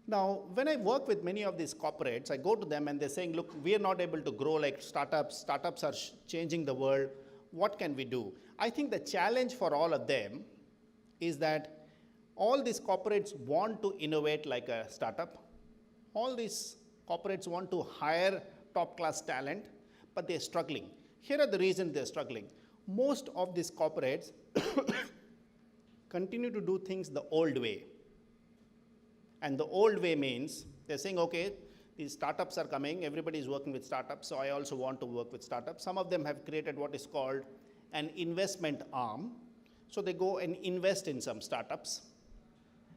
Now, when I work with many of these corporates, I go to them and they're saying, look, we are not able to grow like startups. Startups are changing the world. What can we do? I think the challenge for all of them is that all these corporates want to innovate like a startup. All these corporates want to hire top-class talent, but they're struggling. Here are the reasons they're struggling. Most of these corporates continue to do things the old way. And the old way means they're saying, okay, these startups are coming, everybody is working with startups, so I also want to work with startups. Some of them have created what is called an investment arm. So they go and invest in some startups.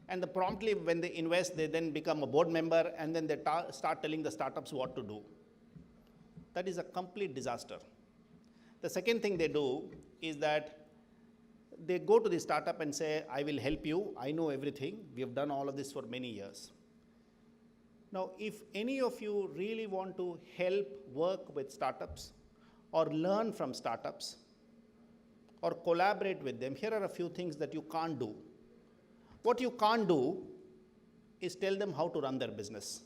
And promptly when they invest, they then become a board member, and then they start telling the startups what to do. That is a complete disaster. The second thing they do is that they go to the startup and say, I will help you, I know everything, we have done all of this for many years. Now, if any of you really want to help work with startups or learn from startups or collaborate with them, here are a few things that you can't do. What you can't do is tell them how to run their business.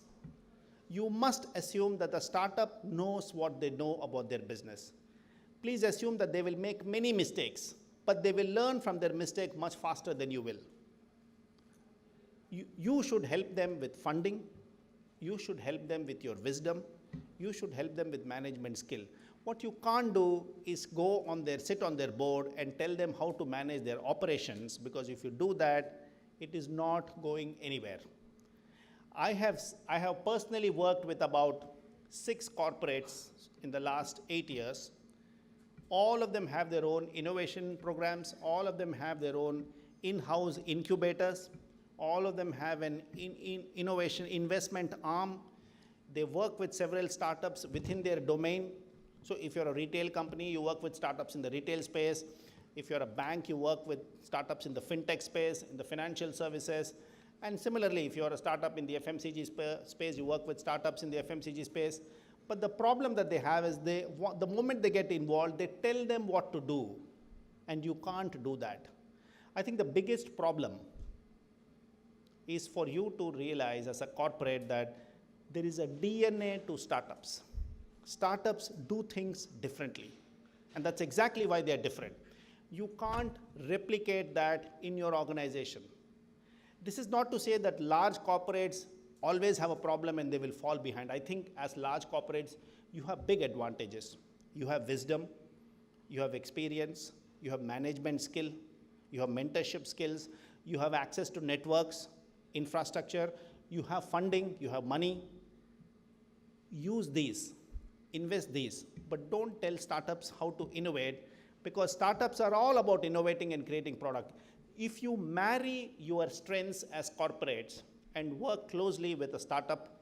You must assume that the startup knows what they know about their business. Please assume that they will make many mistakes, but they will learn from their mistake much faster than you will. You should help them with funding. You should help them with your wisdom. You should help them with management skill. What you can't do is go on sit on their board and tell them how to manage their operations, because if you do that, it is not going anywhere. I have personally worked with about 6 corporates in the last 8 years. All of them have their own innovation programs. All of them have their own in-house incubators. All of them have an innovation investment arm. They work with several startups within their domain. So if you're a retail company, you work with startups in the retail space. If you're a bank, you work with startups in the fintech space, in the financial services. And similarly, if you're a startup in the FMCG space, you work with startups in the FMCG space. But the problem that they have is the moment they get involved, they tell them what to do, and you can't do that. I think the biggest problem is for you to realize as a corporate that there is a DNA to startups. Startups do things differently, and that's exactly why they're different. You can't replicate that in your organization. This is not to say that large corporates always have a problem and they will fall behind. I think as large corporates, you have big advantages. You have wisdom, you have experience, you have management skill, you have mentorship skills, you have access to networks, infrastructure, you have funding, you have money. Use these, invest these, but don't tell startups how to innovate, because startups are all about innovating and creating product. If you marry your strengths as corporates and work closely with a startup,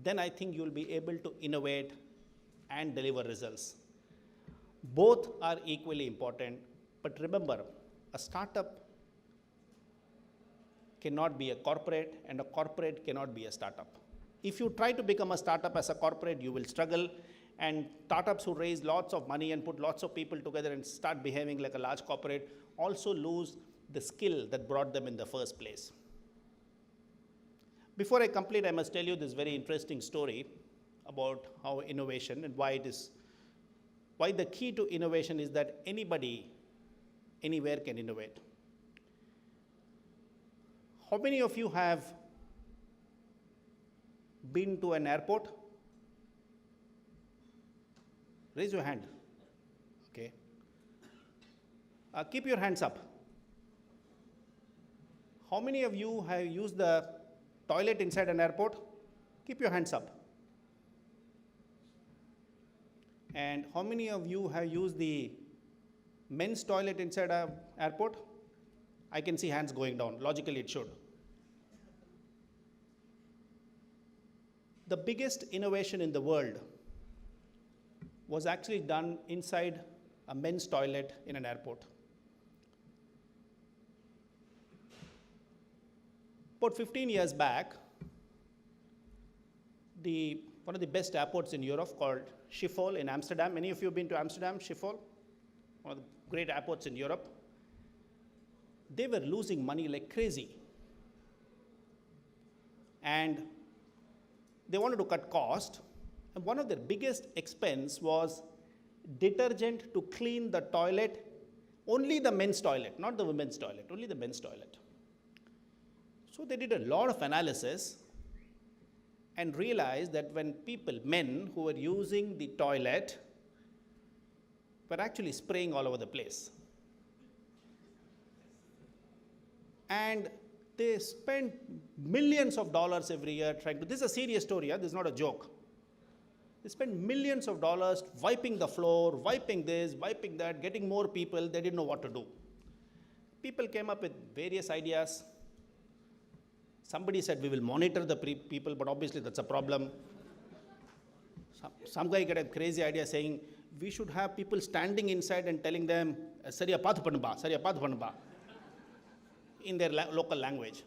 then I think you'll be able to innovate and deliver results. Both are equally important, but remember, a startup cannot be a corporate, and a corporate cannot be a startup. If you try to become a startup as a corporate, you will struggle, and startups who raise lots of money and put lots of people together and start behaving like a large corporate also lose the skill that brought them in the first place. Before I complete, I must tell you this very interesting story about how innovation and why the key to innovation is that anybody, anywhere can innovate. How many of you have been to an airport? Raise your hand. Okay. Keep your hands up. How many of you have used the toilet inside an airport? Keep your hands up. And how many of you have used the men's toilet inside an airport? I can see hands going down. Logically, it should. The biggest innovation in the world was actually done inside a men's toilet in an airport. About 15 years back, one of the best airports in Europe called Schiphol in Amsterdam. Many of you have been to Amsterdam, Schiphol, one of the great airports in Europe. They were losing money like crazy. and they wanted to cut cost. And one of their biggest expense was detergent to clean the toilet, only the men's toilet, not the women's toilet, only the men's toilet. So they did a lot of analysis and realized that when people, men who were using the toilet, were actually spraying all over the place. And they spent millions of dollars every year trying to, this is a serious story, this is not a joke. They spent millions of dollars wiping the floor, wiping this, wiping that, getting more people, they didn't know what to do. People came up with various ideas. Somebody said, we will monitor the people, but obviously that's a problem. Some guy got a crazy idea saying, we should have people standing inside and telling them, Sariya paathu pannuba, Sariya paathu pannuba, in their local language.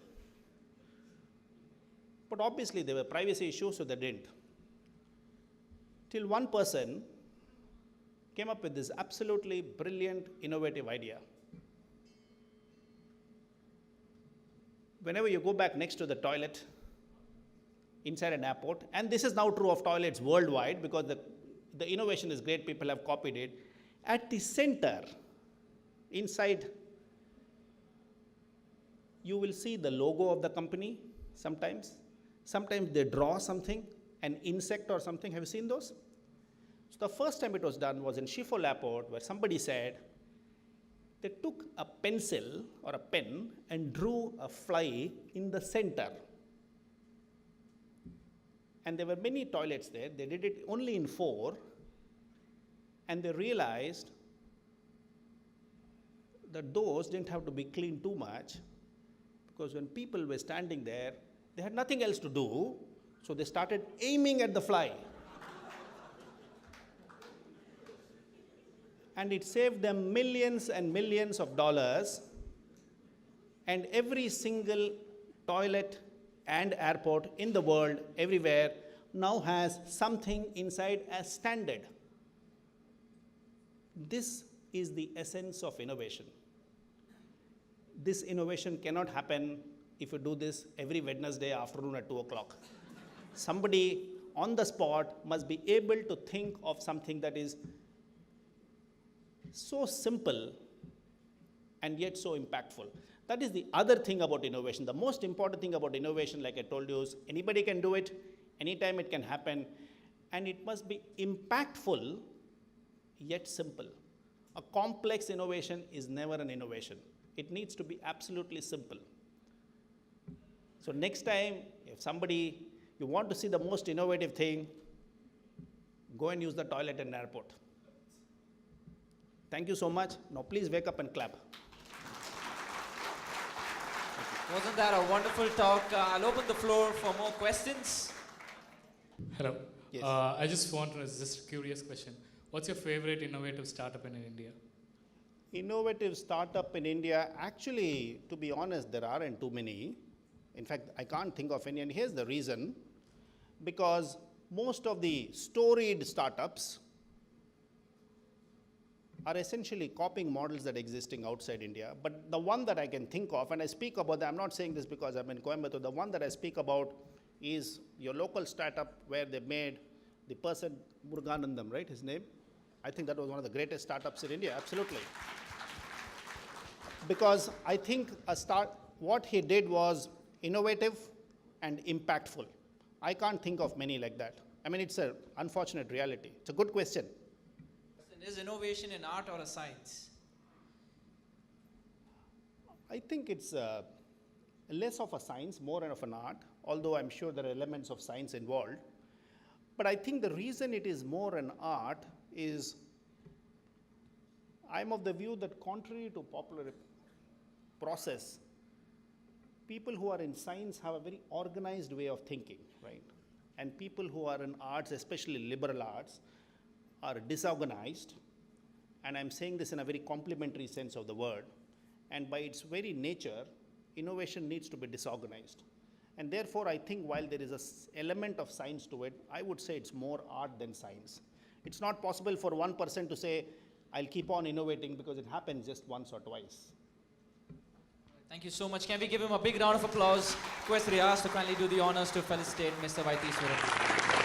But obviously there were privacy issues, so they didn't. Till one person came up with this absolutely brilliant, innovative idea. Whenever you go back next to the toilet inside an airport, and this is now true of toilets worldwide because the innovation is great, people have copied it. At the center, inside, you will see the logo of the company sometimes. Sometimes they draw something, an insect or something. Have you seen those? So the first time it was done was in Schiphol Airport, where somebody said, they took a pencil or a pen and drew a fly in the center. And there were many toilets there. They did it only in 4. And they realized that those didn't have to be cleaned too much, because when people were standing there, they had nothing else to do. So they started aiming at the fly. And it saved them millions and millions of dollars. And every single toilet and airport in the world, everywhere, now has something inside as standard. This is the essence of innovation. This innovation cannot happen if you do this every Wednesday afternoon at 2 o'clock. Somebody on the spot must be able to think of something that is so simple and yet so impactful. That is the other thing about innovation. The most important thing about innovation, like I told you, is anybody can do it, anytime it can happen, and it must be impactful yet simple. A complex innovation is never an innovation. It needs to be absolutely simple. So next time, if you want to see the most innovative thing, go and use the toilet in an airport. Thank you so much. Now please wake up and clap. Wasn't that a wonderful talk? I'll open the floor for more questions. Hello. Yes. I just want to, just a curious question. What's your favorite innovative startup in India? Innovative startup in India, actually, to be honest, there aren't too many. In fact, I can't think of any, and here's the reason. Because most of the storied startups are essentially copying models that are existing outside India. But the one that I can think of, and I speak about that, I'm not saying this because I'm in Coimbatore, the one that I speak about is your local startup where they made the person, Muruganandam, right, his name? I think that was one of the greatest startups in India, absolutely. Because I think what he did was innovative and impactful. I can't think of many like that. I mean, it's an unfortunate reality. It's a good question. Is innovation an art or a science? I think it's less of a science, more of an art, although I'm sure there are elements of science involved. But I think the reason it is more an art is I'm of the view that contrary to popular process, people who are in science have a very organized way of thinking, right? And people who are in arts, especially liberal arts, are disorganized, and I'm saying this in a very complimentary sense of the word, and by its very nature, innovation needs to be disorganized. And therefore, I think while there is an element of science to it, I would say it's more art than science. It's not possible for one person to say, I'll keep on innovating because it happens just once or twice. Thank you so much. Can we give him a big round of applause? Request Riyaz to kindly do the honors to felicitate Mr. Vaitheeswaran.